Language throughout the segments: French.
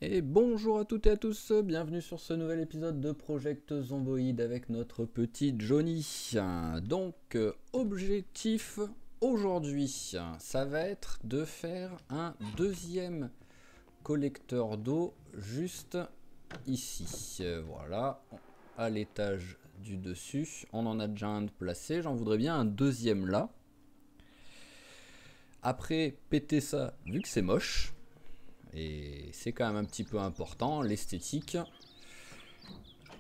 Et bonjour à toutes et à tous, bienvenue sur ce nouvel épisode de Project Zomboid avec notre petit Johnny. Objectif aujourd'hui, ça va être de faire un deuxième collecteur d'eau juste ici. Voilà, à l'étage du dessus. On en a déjà un de placé, j'en voudrais bien un deuxième là. Après, péter ça, vu que c'est moche. Et c'est quand même un petit peu important, l'esthétique.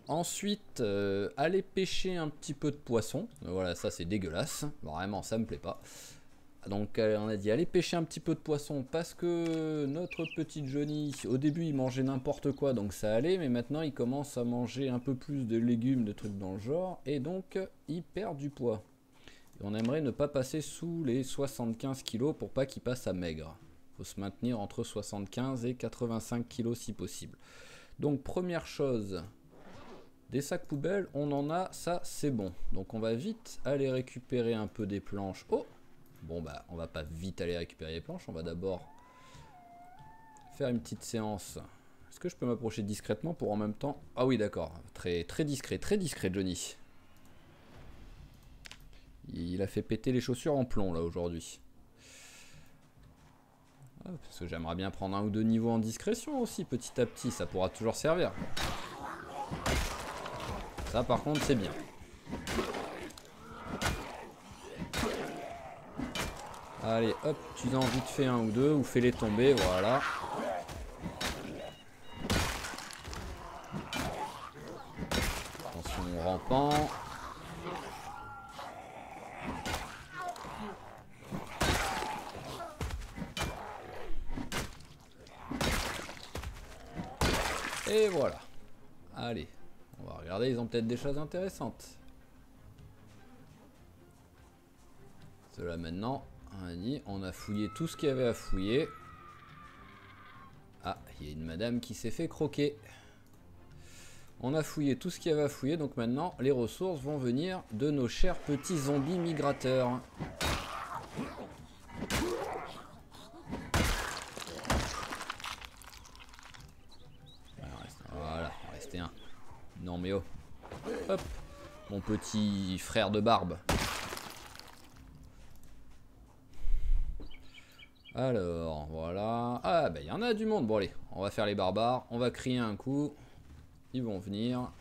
Ensuite, aller pêcher un petit peu de poisson. Voilà, ça c'est dégueulasse. Vraiment, ça me plaît pas. Donc on a dit aller pêcher un petit peu de poisson parce que notre petit Johnny, au début il mangeait n'importe quoi, donc ça allait. Mais maintenant il commence à manger un peu plus de légumes, de trucs dans le genre. Et donc il perd du poids. Et on aimerait ne pas passer sous les 75 kg pour pas qu'il passe à maigre. Faut se maintenir entre 75 et 85 kg si possible. Donc première chose, des sacs poubelles, on en a, ça c'est bon. Donc on va vite aller récupérer un peu des planches. Oh, bon bah on va pas vite aller récupérer les planches, on va d'abord faire une petite séance. Est-ce que je peux m'approcher discrètement pour en même temps... Ah oui d'accord, très discret Johnny. Il a fait péter les chaussures en plomb là aujourd'hui. Parce que j'aimerais bien prendre un ou deux niveaux en discrétion aussi, petit à petit, ça pourra toujours servir. Ça par contre c'est bien. Allez hop, tu en vite fait un ou deux, ou fais-les tomber, voilà. Attention rampant. Et voilà. Allez, on va regarder, ils ont peut-être des choses intéressantes. Cela maintenant, on a dit, on a fouillé tout ce qu'il y avait à fouiller. Ah, il y a une madame qui s'est fait croquer. On a fouillé tout ce qu'il y avait à fouiller, donc maintenant, les ressources vont venir de nos chers petits zombies migrateurs. Voilà, il en restait un. Non mais oh. Hop, mon petit frère de barbe. Alors, voilà. Ah, bah il y en a du monde. Bon, allez, on va faire les barbares. On va crier un coup. Ils vont venir.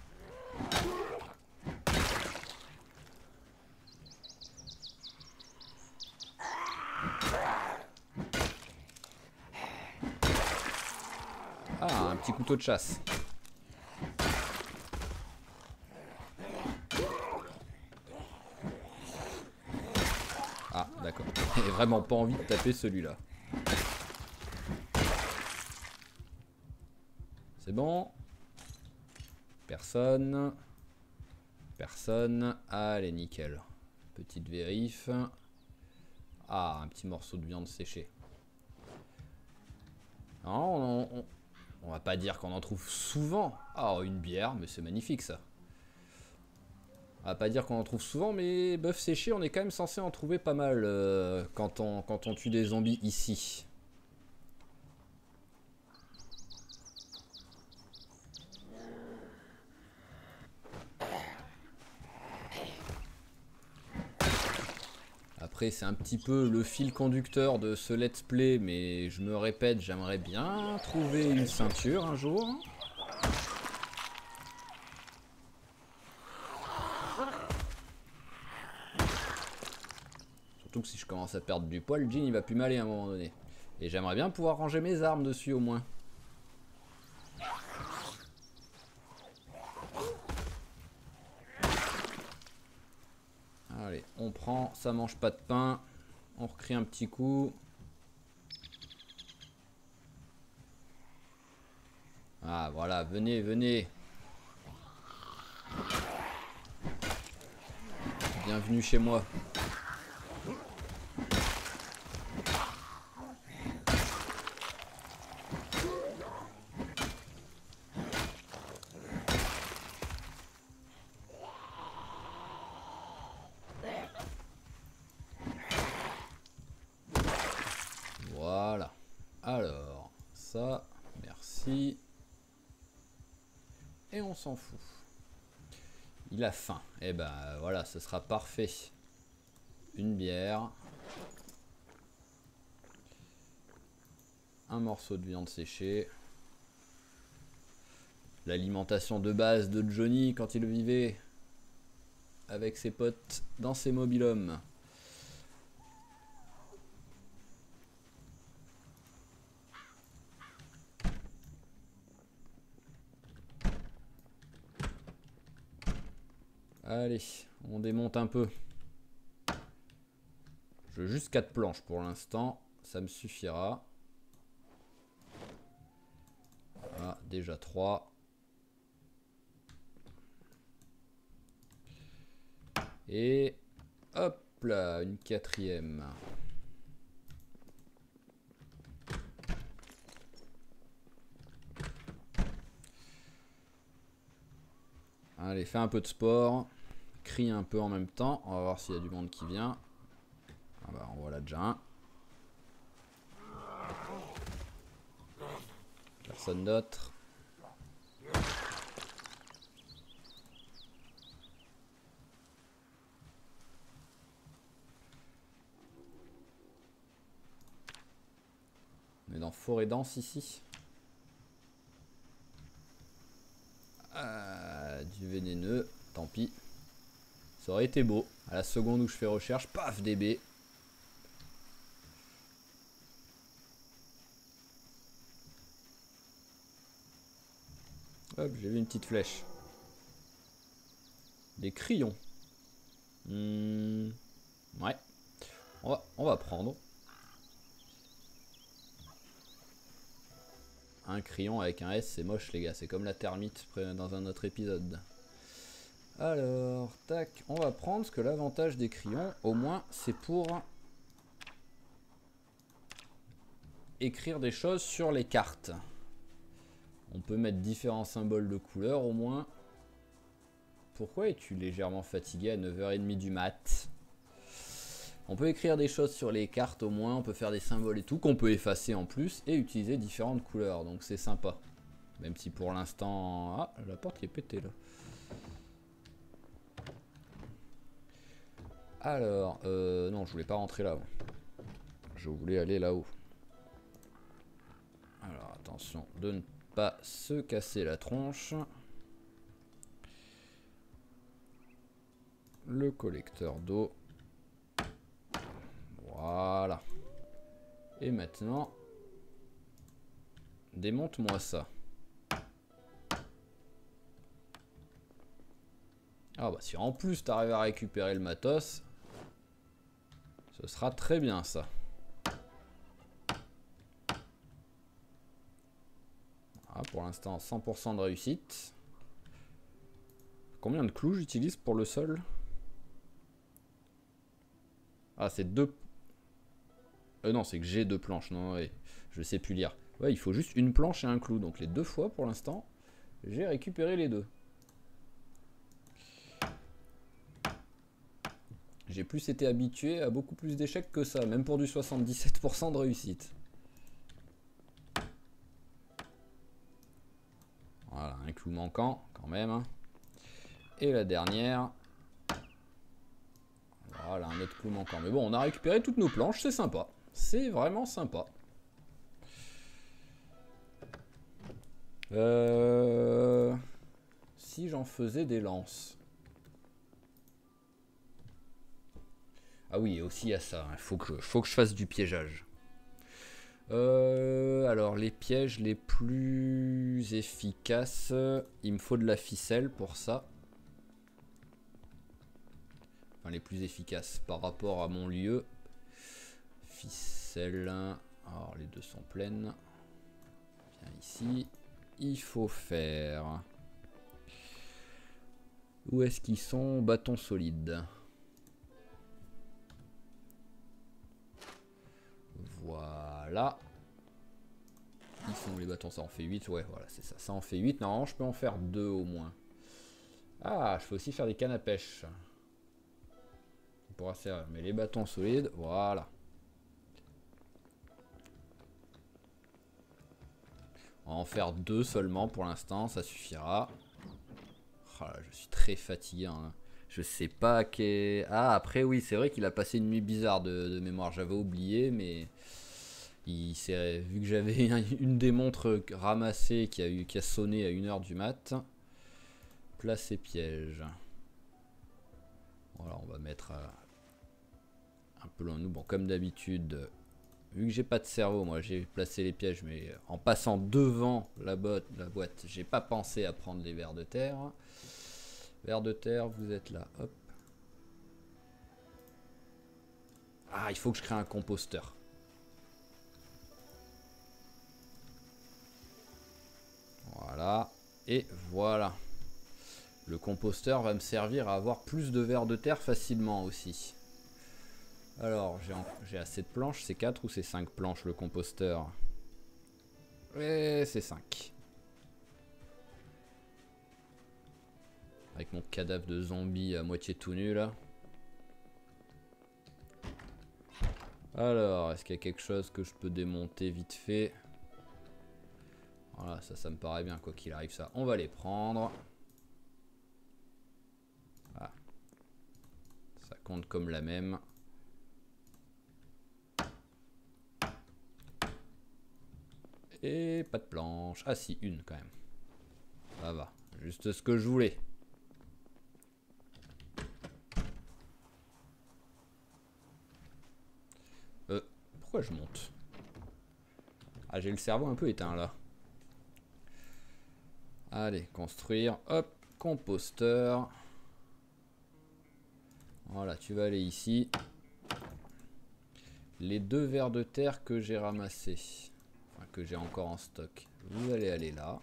Ah, un petit couteau de chasse. Ah, d'accord. J'ai vraiment pas envie de taper celui-là. C'est bon. Personne. Personne. Allez, nickel. Petite vérif. Ah, un petit morceau de viande séchée. Non, on va pas dire qu'on en trouve souvent. Ah, une bière, mais c'est magnifique ça. On va pas dire qu'on en trouve souvent, mais bœuf séché, on est quand même censé en trouver pas mal quand on tue des zombies ici. Après, c'est un petit peu le fil conducteur de ce let's play, mais je me répète, j'aimerais bien trouver une ceinture un jour. Surtout que si je commence à perdre du poids, le jean il va plus m'aller à un moment donné. Et j'aimerais bien pouvoir ranger mes armes dessus au moins. Allez, on prend, ça mange pas de pain. On recrie un petit coup. Ah voilà, venez, venez. Bienvenue chez moi. Voilà. Alors, ça, merci. merci. Et on s'en fout. Il a faim. Et ben voilà, ce sera parfait. Une bière. Un morceau de viande séchée. L'alimentation de base de Johnny quand il vivait avec ses potes dans ses mobil-homes. Allez, on démonte un peu. Je veux juste 4 planches pour l'instant, ça me suffira. Ah, déjà 3. Et hop là, une 4e. Allez, fais un peu de sport. Crie un peu en même temps. On va voir s'il y a du monde qui vient. Ah bah, on voit là déjà un. Personne d'autre. On est dans forêt dense ici. Du vénéneux, tant pis. Ça aurait été beau. À la seconde où je fais recherche, paf, DB. Hop, j'ai vu une petite flèche. Des crayons. Ouais. On va prendre. Un crayon avec un S, c'est moche les gars. C'est comme la termite dans un autre épisode. Alors, tac. On va prendre parce que l'avantage des crayons, au moins, c'est pour écrire des choses sur les cartes. On peut mettre différents symboles de couleur au moins. Pourquoi es-tu légèrement fatigué à 9h30 du mat? On peut écrire des choses sur les cartes au moins, on peut faire des symboles et tout, qu'on peut effacer en plus et utiliser différentes couleurs, donc c'est sympa. Même si pour l'instant... Ah, la porte qui est pétée là. Alors, non, je voulais pas rentrer là. Je voulais aller là-haut. Alors, attention de ne pas se casser la tronche. Le collecteur d'eau. Voilà. Et maintenant, démonte-moi ça. Ah bah si en plus tu arrives à récupérer le matos, ce sera très bien ça. Ah, pour l'instant 100% de réussite. Combien de clous j'utilise pour le sol? Ah c'est 2. Non, c'est que j'ai 2 planches. Non, ouais, je sais plus lire. Ouais, il faut juste une planche et un clou. Donc les 2 fois pour l'instant, j'ai récupéré les 2. J'ai plus été habitué à beaucoup plus d'échecs que ça, même pour du 77% de réussite. Voilà, un clou manquant quand même. Et la dernière. Voilà, un autre clou manquant. Mais bon, on a récupéré toutes nos planches, c'est sympa. C'est vraiment sympa. Si j'en faisais des lances. Ah oui, aussi il y a ça. Il faut que je fasse du piégeage. Alors, les pièges les plus efficaces, il me faut de la ficelle pour ça. Enfin, les plus efficaces par rapport à mon lieu. Ficelle. Alors, les 2 sont pleines. Viens ici. Il faut faire... Où est-ce qu'ils sont? Bâton solide. Voilà. Ils sont où les bâtons? Ça en fait 8. Ouais, voilà, c'est ça. Ça en fait 8. Normalement, je peux en faire 2 au moins. Ah, je peux aussi faire des cannes à pêche. On pourra servir. Mais les bâtons solides, voilà. On va en faire 2 seulement pour l'instant, ça suffira. Oh là, je suis très fatigué. Hein. Je sais pas quel... Ah, après, oui, c'est vrai qu'il a passé une nuit bizarre de mémoire. J'avais oublié, mais... vu que j'avais une des montres ramassées qui a sonné à 1h du mat. Place et piège. Voilà, on va mettre un peu loin de nous. Bon, comme d'habitude, vu que j'ai pas de cerveau, moi j'ai placé les pièges, mais en passant devant la boîte, j'ai pas pensé à prendre les vers de terre. Vers de terre, vous êtes là. Hop. Ah, il faut que je crée un composteur. Voilà. Et voilà. Le composteur va me servir à avoir plus de vers de terre facilement aussi. Alors, j'ai assez de planches. C'est 4 ou c'est 5 planches le composteur? Ouais, c'est 5. Avec mon cadavre de zombie à moitié tout nu là. Alors, est-ce qu'il y a quelque chose que je peux démonter vite fait? Voilà, ça me paraît bien quoi qu'il arrive ça. On va les prendre. Ah. Ça compte comme la même. Et pas de planche. Ah si, une quand même. Ça va. Juste ce que je voulais. Pourquoi je monte? Ah, j'ai le cerveau un peu éteint là. Allez, construire. Hop, composteur. Voilà, tu vas aller ici. Les 2 vers de terre que j'ai ramassés, enfin que j'ai encore en stock, vous allez aller là.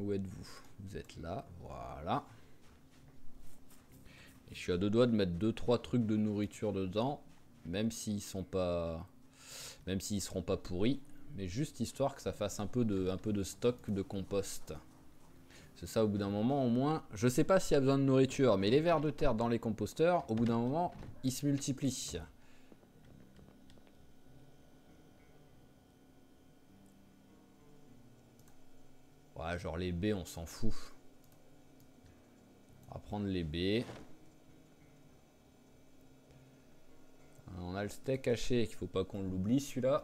Où êtes-vous? Vous êtes là, voilà. Et je suis à 2 doigts de mettre 2-3 trucs de nourriture dedans, même s'ils seront pas pourris, mais juste histoire que ça fasse un peu de stock de compost. C'est ça, au bout d'un moment, au moins, je sais pas s'il y a besoin de nourriture, mais les vers de terre dans les composteurs, au bout d'un moment, ils se multiplient. Ouais, genre les baies, on s'en fout. On va prendre les baies. On a le steak haché, qu'il faut pas qu'on l'oublie celui-là.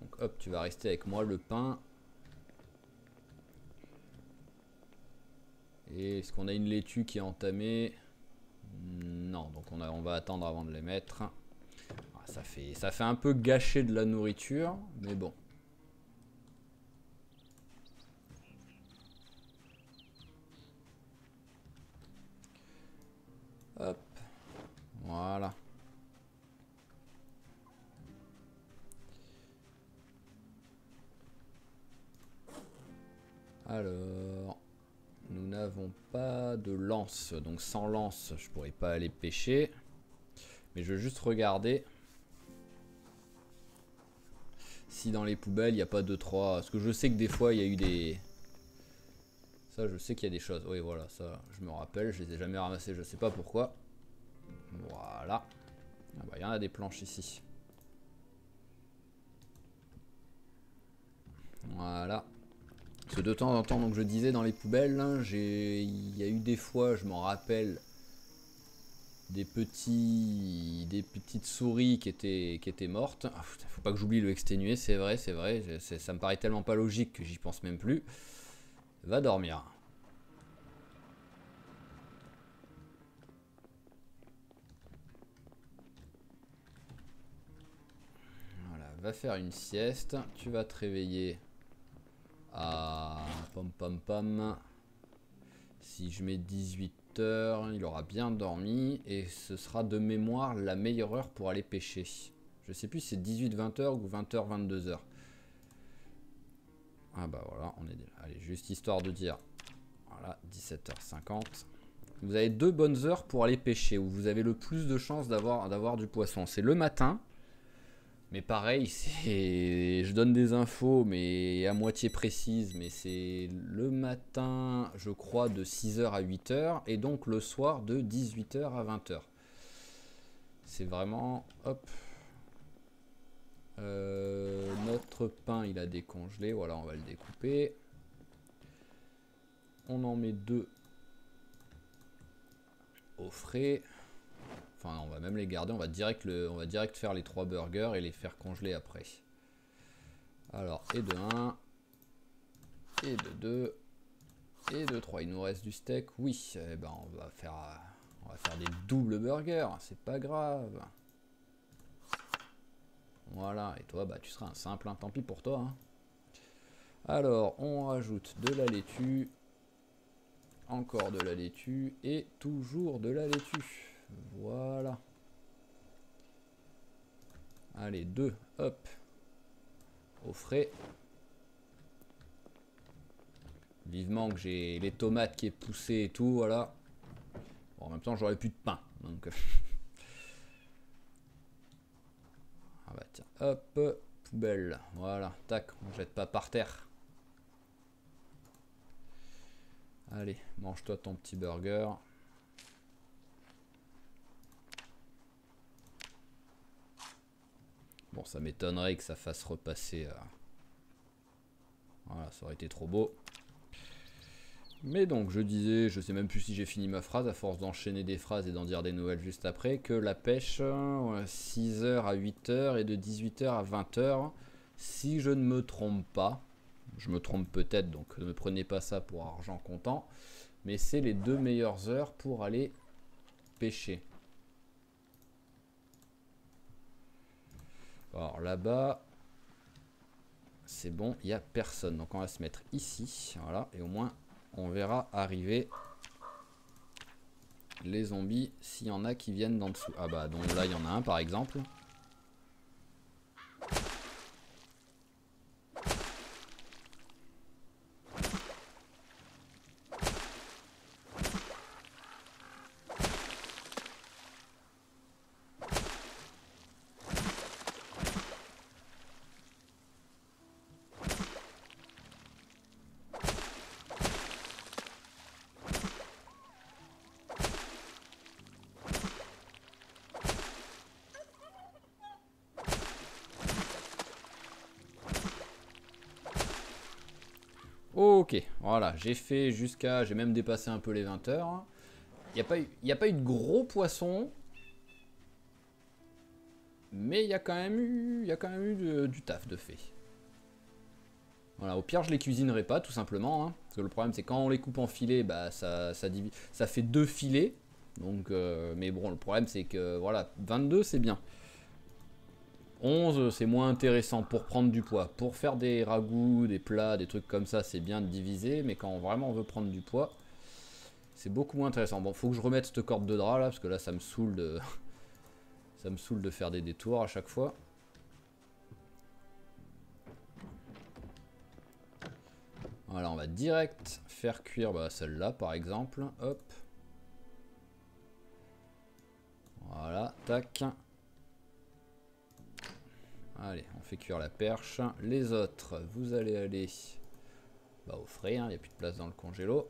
Donc hop, tu vas rester avec moi, le pain. Et est-ce qu'on a une laitue qui est entamée? Non, donc on va attendre avant de les mettre. Ah, ça fait un peu gâcher de la nourriture, mais bon. Hop, voilà. Alors, nous n'avons pas de lance, donc sans lance, je pourrais pas aller pêcher. Mais je veux juste regarder si dans les poubelles il n'y a pas 2-3. Parce que je sais que des fois il y a eu des... Ça, je sais qu'il y a des choses. Oui, voilà, ça, je me rappelle, je les ai jamais ramassées, je sais pas pourquoi. Voilà. Ah bah, il y en a des planches ici. Voilà. Parce que de temps en temps, donc je disais dans les poubelles, hein, il y a eu des fois, je m'en rappelle, des petites souris qui étaient mortes. Ah, faut pas que j'oublie le exténuer, c'est vrai, ça me paraît tellement pas logique que j'y pense même plus. Va dormir. Voilà, va faire une sieste. Tu vas te réveiller à pom pom pom. Si je mets 18 heures, il aura bien dormi et ce sera de mémoire la meilleure heure pour aller pêcher. Je sais plus si c'est 18-20 heures ou 20h 22 heures. Ah bah voilà, on est... Allez, juste histoire de dire. Voilà, 17h50. Vous avez 2 bonnes heures pour aller pêcher, où vous avez le plus de chances d'avoir du poisson. C'est le matin, mais pareil, je donne des infos, mais à moitié précises, mais c'est le matin, je crois, de 6h à 8h, et donc le soir de 18h à 20h. C'est vraiment... Hop. notre pain, il a décongelé. Voilà, on va le découper. On en met 2 au frais. Enfin, on va même les garder. On va direct faire les 3 burgers et les faire congeler après. Alors, et de 1. Et de 2. Et de 3. Il nous reste du steak. Oui, eh ben, on va faire des doubles burgers. C'est pas grave. Voilà. Et toi, bah, tu seras un simple. Hein. Tant pis pour toi. Hein. Alors, on rajoute de la laitue. Encore de la laitue. Et toujours de la laitue. Voilà. Allez, 2. Hop. Au frais. Vivement que j'ai les tomates qui est poussé et tout, voilà. Bon, en même temps, j'aurais plus de pain. Donc... ah bah tiens, hop, poubelle. Voilà, tac, on jette pas par terre. Allez, mange-toi ton petit burger. Bon, ça m'étonnerait que ça fasse repasser... Voilà, ça aurait été trop beau. Mais donc, je disais, je sais même plus si j'ai fini ma phrase, à force d'enchaîner des phrases et d'en dire des nouvelles juste après, que la pêche, 6h à 8h et de 18h à 20h, si je ne me trompe pas, je me trompe peut-être, donc ne me prenez pas ça pour argent comptant, mais c'est les 2 meilleures heures pour aller pêcher. Alors là-bas, c'est bon, il n'y a personne, donc on va se mettre ici, voilà, et au moins... on verra arriver les zombies s'il y en a qui viennent d'en dessous. Ah bah donc là il y en a un par exemple. Ok, voilà, j'ai fait jusqu'à... j'ai même dépassé un peu les 20 heures. Il n'y a pas eu de gros poissons. Mais il y a quand même eu du taf de fait. Voilà, au pire je les cuisinerai pas tout simplement. Hein, parce que le problème c'est quand on les coupe en filets, bah, ça fait 2 filets. Donc, mais bon, le problème c'est que voilà, 22 c'est bien. 11 c'est moins intéressant pour prendre du poids. Pour faire des ragoûts, des plats, des trucs comme ça, c'est bien de diviser. Mais quand vraiment on veut prendre du poids, c'est beaucoup moins intéressant. Bon, faut que je remette cette corde de drap là, parce que là ça me saoule de... ça me saoule de faire des détours à chaque fois. Voilà, on va direct faire cuire bah, celle-là par exemple. Hop. Voilà, tac. Allez, on fait cuire la perche. Les autres, vous allez aller bah, au frais, hein, il n'y a plus de place dans le congélo.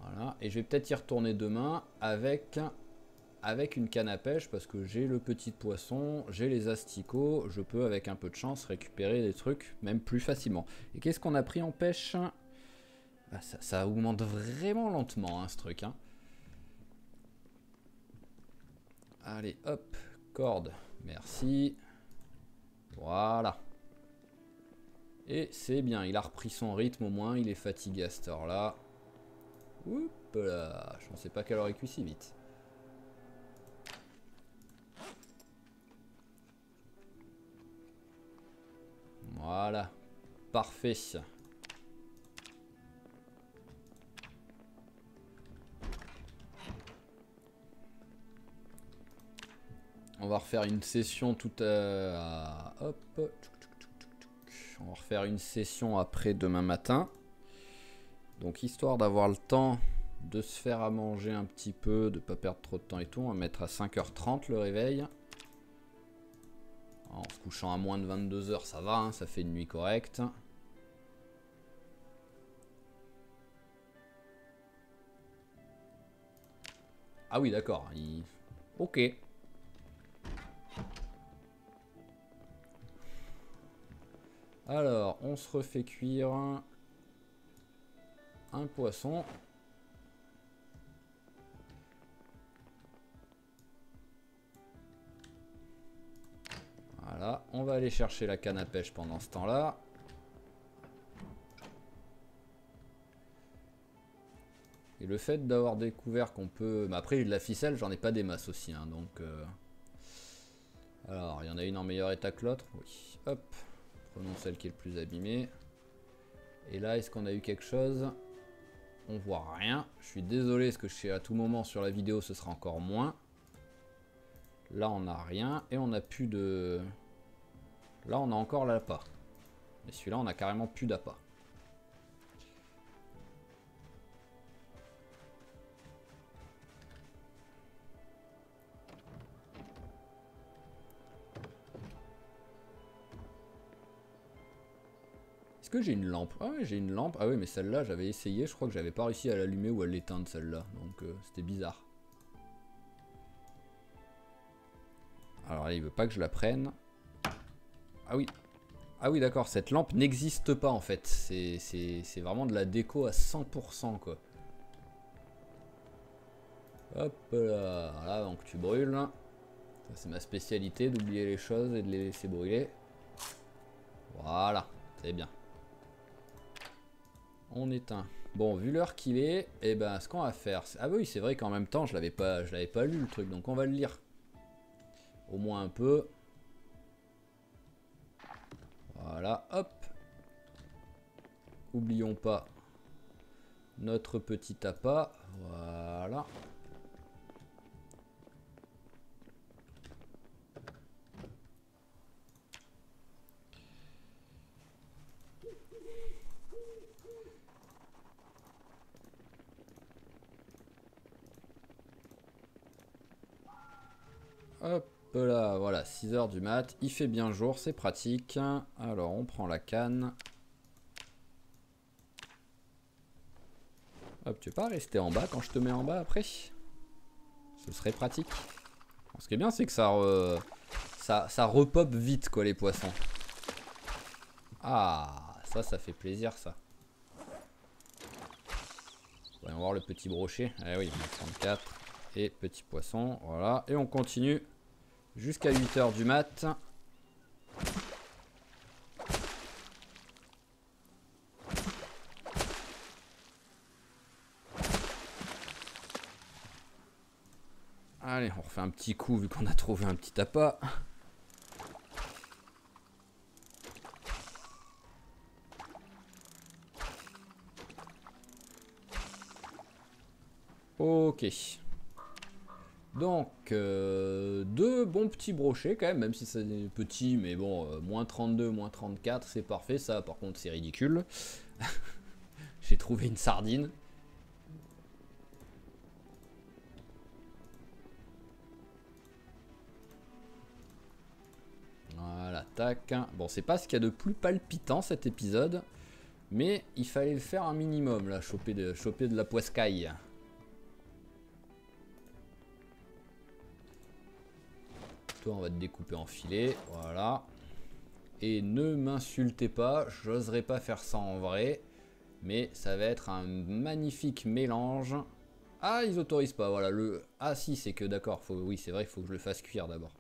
Voilà, et je vais peut-être y retourner demain avec une canne à pêche parce que j'ai le petit poisson, j'ai les asticots, je peux avec un peu de chance récupérer des trucs même plus facilement. Et qu'est-ce qu'on a pris en pêche? Bah, ça augmente vraiment lentement hein, ce truc. Hein. Allez, hop, corde, merci. Voilà. Et c'est bien, il a repris son rythme au moins, il est fatigué à cette heure-là. Oups là, je pensais pas qu'elle aurait cuit si vite. Voilà, parfait. On va refaire une session tout à... Hop. On va refaire une session après demain matin. Donc histoire d'avoir le temps de se faire à manger un petit peu, de ne pas perdre trop de temps et tout. On va mettre à 5h30 le réveil. En se couchant à moins de 22h, ça va, hein, ça fait une nuit correcte. Ah oui, d'accord. Ok. Alors, on se refait cuire un poisson. Voilà, on va aller chercher la canne à pêche pendant ce temps-là. Et le fait d'avoir découvert qu'on peut... Mais après, de la ficelle, j'en ai pas des masses aussi. Hein, donc, alors, il y en a une en meilleur état que l'autre. Oui, hop. Prenons celle qui est le plus abîmée. Et là, est-ce qu'on a eu quelque chose? On voit rien. Je suis désolé, parce que je sais à tout moment sur la vidéo, ce sera encore moins. Là, on n'a rien. Et on n'a plus de... Là, on a encore l'appât. Mais celui-là, on a carrément plus d'appât. Est-ce que j'ai une lampe? Ah ouais, j'ai une lampe. Ah oui, mais celle-là, j'avais essayé. Je crois que j'avais pas réussi à l'allumer ou à l'éteindre, celle-là. Donc, c'était bizarre. Alors là, il veut pas que je la prenne. Ah oui. Ah oui, d'accord. Cette lampe n'existe pas, en fait. C'est vraiment de la déco à 100%, quoi. Hop là. Voilà, donc tu brûles. Ça, c'est ma spécialité, d'oublier les choses et de les laisser brûler. Voilà. C'est bien. On éteint. Bon, vu l'heure qu'il est, et ben, ce qu'on va faire... Ah oui, c'est vrai qu'en même temps, je l'avais pas lu, le truc. Donc, on va le lire. Au moins un peu. Voilà, hop. Oublions pas notre petit appât. Voilà. Hop là, voilà, 6 h du mat. Il fait bien jour, c'est pratique. Alors, on prend la canne. Hop, tu veux pas rester en bas quand je te mets en bas après? Ce serait pratique. Bon, ce qui est bien, c'est que ça repop vite, quoi, les poissons. Ah, ça fait plaisir, ça. Voyons voir le petit brochet. Eh oui, 34. Et petit poisson, voilà. Et on continue jusqu'à 8 h du mat. Allez, on refait un petit coup vu qu'on a trouvé un petit appât. Ok. Donc, deux bons petits brochets quand même si c'est petit, mais bon, moins 32, moins 34, c'est parfait. Ça, par contre, c'est ridicule. J'ai trouvé une sardine. Voilà, tac. Bon, c'est pas ce qu'il y a de plus palpitant cet épisode, mais il fallait le faire un minimum, là, choper de la poiscaille. Toi, on va te découper en filets, voilà. Et ne m'insultez pas, j'oserais pas faire ça en vrai, mais ça va être un magnifique mélange. Ah, ils autorisent pas, voilà. Ah si, c'est que d'accord, oui, c'est vrai, il faut que je le fasse cuire d'abord.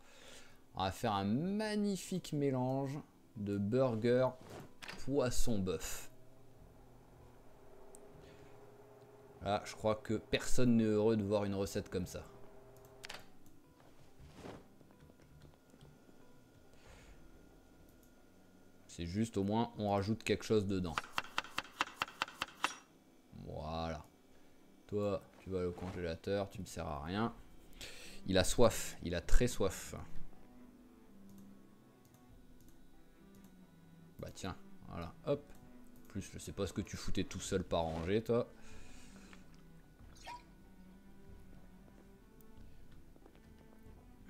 On va faire un magnifique mélange de burger poisson bœuf. Là, je crois que personne n'est heureux de voir une recette comme ça. C'est juste au moins on rajoute quelque chose dedans. Voilà. Toi, tu vas au congélateur, tu me sers à rien. Il a soif, il a très soif. Bah tiens, voilà, hop. En plus, je sais pas ce que tu foutais tout seul par rangée, toi.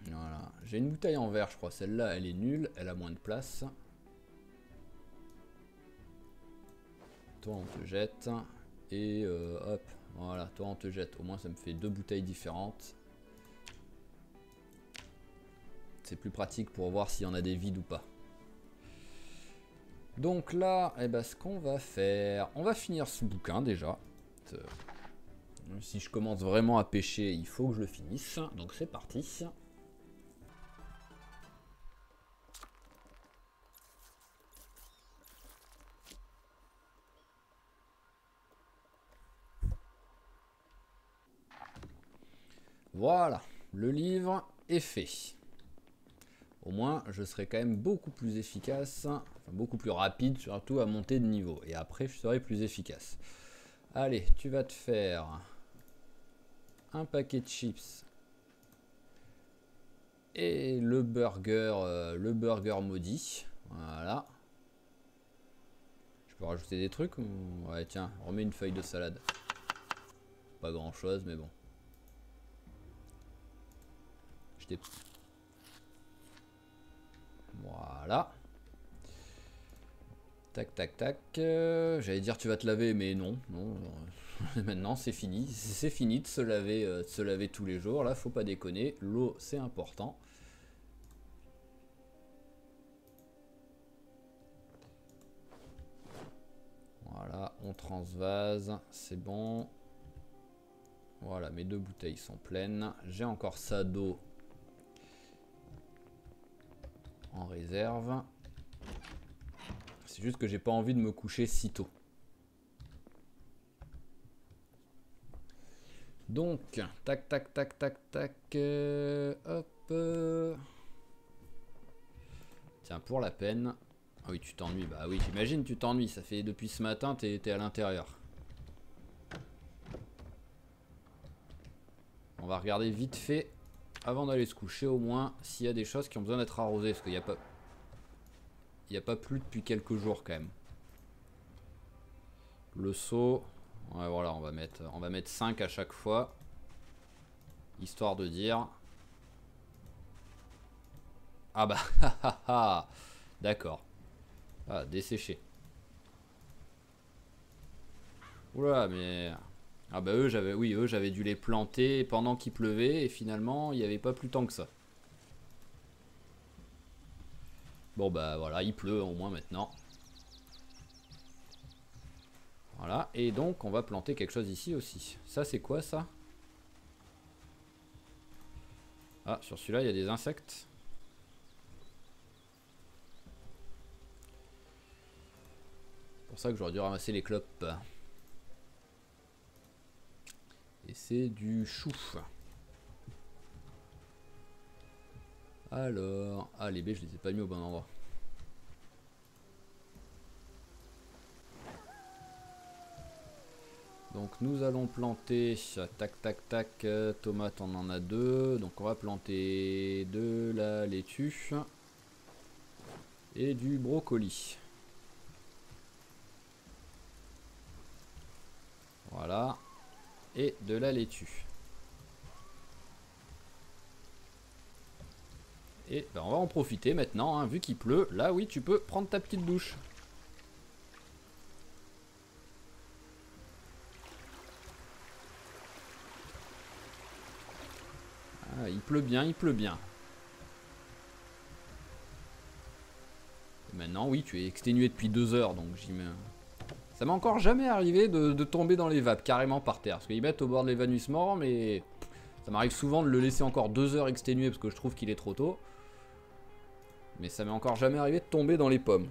Voilà, j'ai une bouteille en verre, je crois. Celle-là, elle est nulle, elle a moins de place. Toi, on te jette. Et hop, voilà, toi, on te jette. Au moins, ça me fait deux bouteilles différentes. C'est plus pratique pour voir s'il y en a des vides ou pas. Donc là, eh ben, ce qu'on va faire, on va finir ce bouquin déjà. Si je commence vraiment à pêcher, il faut que je le finisse. Donc c'est parti. Voilà, le livre est fait. Au moins, je serai quand même beaucoup plus efficace, enfin, beaucoup plus rapide, surtout à monter de niveau. Et après, je serai plus efficace. Allez, tu vas te faire un paquet de chips et le burger maudit. Voilà. Je peux rajouter des trucs ou... Ouais, tiens, remets une feuille de salade. Pas grand chose, mais bon. Voilà. Tac, tac, tac. J'allais dire tu vas te laver, mais non. Non. Maintenant, c'est fini. C'est fini de se laver tous les jours. Là, faut pas déconner. L'eau, c'est important. Voilà, on transvase. C'est bon. Voilà, mes 2 bouteilles sont pleines. J'ai encore ça d'eau en réserve. C'est juste que j'ai pas envie de me coucher si tôt. Donc, tac, tac, tac, tac, tac. Hop. Tiens, pour la peine. Ah oui, tu t'ennuies. Bah oui, j'imagine tu t'ennuies. Ça fait depuis ce matin, t'es à l'intérieur. On va regarder vite fait, avant d'aller se coucher au moins, s'il y a des choses qui ont besoin d'être arrosées. Parce qu'il n'y a pas... Il n'y a pas plu depuis quelques jours quand même. Le seau... Ouais, voilà, on va mettre 5 à chaque fois. Histoire de dire... Ah bah, d'accord. Ah, desséché. Oula, mais... Ah bah eux, j'avais dû les planter pendant qu'il pleuvait et finalement, il n'y avait pas plus tant que ça. Bon bah voilà, il pleut au moins maintenant. Voilà, et donc on va planter quelque chose ici aussi. Ça c'est quoi ça? Ah, sur celui-là il y a des insectes. C'est pour ça que j'aurais dû ramasser les clopes. Et c'est du chou. Alors, ah les baies je les ai pas mis au bon endroit. Donc nous allons planter, tac tac tac, tomate on en a 2, donc on va planter de la laitue et du brocoli. Voilà, et de la laitue. Et ben on va en profiter maintenant, hein, vu qu'il pleut, là oui tu peux prendre ta petite douche. Ah, il pleut bien, il pleut bien. Et maintenant, oui, tu es exténué depuis 2 heures, donc j'y mets... Ça m'est encore jamais arrivé de tomber dans les vapes, carrément par terre. Parce qu'ils mettent au bord de l'évanouissement, mais... Ça m'arrive souvent de le laisser encore 2 heures exténué, parce que je trouve qu'il est trop tôt. Mais ça m'est encore jamais arrivé de tomber dans les pommes.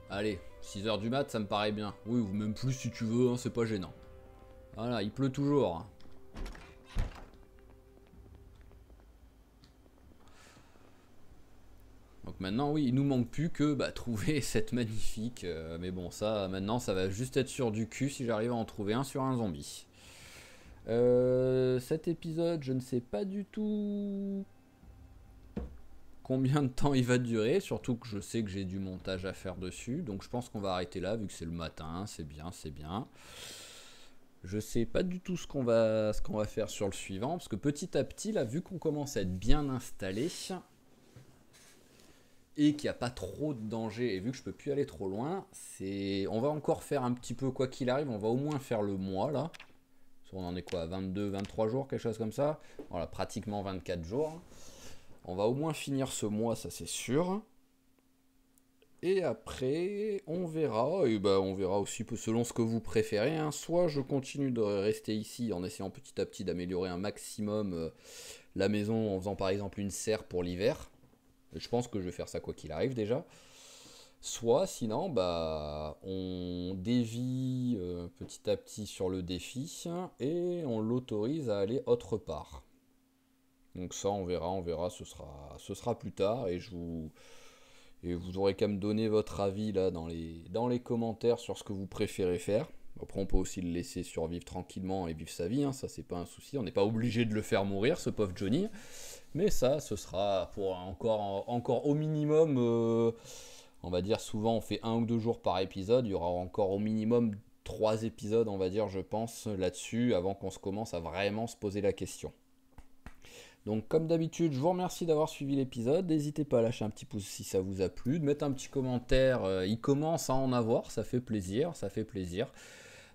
Allez, 6 heures du mat, ça me paraît bien. Oui, ou même plus si tu veux, hein, c'est pas gênant. Voilà, il pleut toujours. Donc maintenant, oui, il nous manque plus que trouver cette magnifique... mais bon, ça, maintenant, ça va juste être sur du cul si j'arrive à en trouver un sur un zombie. Cet épisode, je ne sais pas du tout combien de temps il va durer, surtout que je sais que j'ai du montage à faire dessus, donc je pense qu'on va arrêter là vu que c'est le matin, c'est bien, c'est bien. Je sais pas du tout ce qu'on va faire sur le suivant, parce que petit à petit, là, vu qu'on commence à être bien installé et qu'il n'y a pas trop de danger, et vu que je peux plus aller trop loin, on va encore faire un petit peu, quoi qu'il arrive, on va au moins faire le mois là. On en est quoi, 22, 23 jours, quelque chose comme ça. Voilà, pratiquement 24 jours. On va au moins finir ce mois, ça c'est sûr. Et après, on verra. Et bah, on verra aussi selon ce que vous préférez. Hein. Soit je continue de rester ici en essayant petit à petit d'améliorer un maximum la maison en faisant par exemple une serre pour l'hiver. Je pense que je vais faire ça quoi qu'il arrive déjà. Soit sinon, bah, on dévie petit à petit sur le défi et on l'autorise à aller autre part. Donc ça, on verra, ce sera plus tard et vous aurez qu'à me donner votre avis là dans les commentaires sur ce que vous préférez faire. Après, on peut aussi le laisser survivre tranquillement et vivre sa vie, hein, ça c'est pas un souci. On n'est pas obligé de le faire mourir, ce pauvre Johnny. Mais ça, ce sera pour encore au minimum, on va dire souvent on fait 1 ou 2 jours par épisode. Il y aura encore au minimum 3 épisodes, on va dire, je pense, là-dessus, avant qu'on se commence à vraiment se poser la question. Donc comme d'habitude, je vous remercie d'avoir suivi l'épisode. N'hésitez pas à lâcher un petit pouce si ça vous a plu, de mettre un petit commentaire. Il commence à en avoir, ça fait plaisir, ça fait plaisir.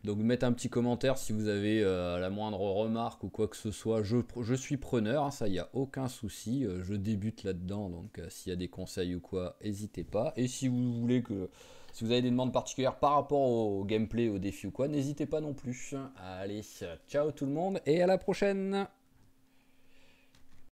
Donc mettre un petit commentaire si vous avez la moindre remarque ou quoi que ce soit. Je suis preneur, hein, ça, il n'y a aucun souci. Je débute là-dedans, donc s'il y a des conseils ou quoi, n'hésitez pas. Et si vous voulez si vous avez des demandes particulières par rapport au gameplay, au défi ou quoi, n'hésitez pas non plus. Allez, ciao tout le monde et à la prochaine!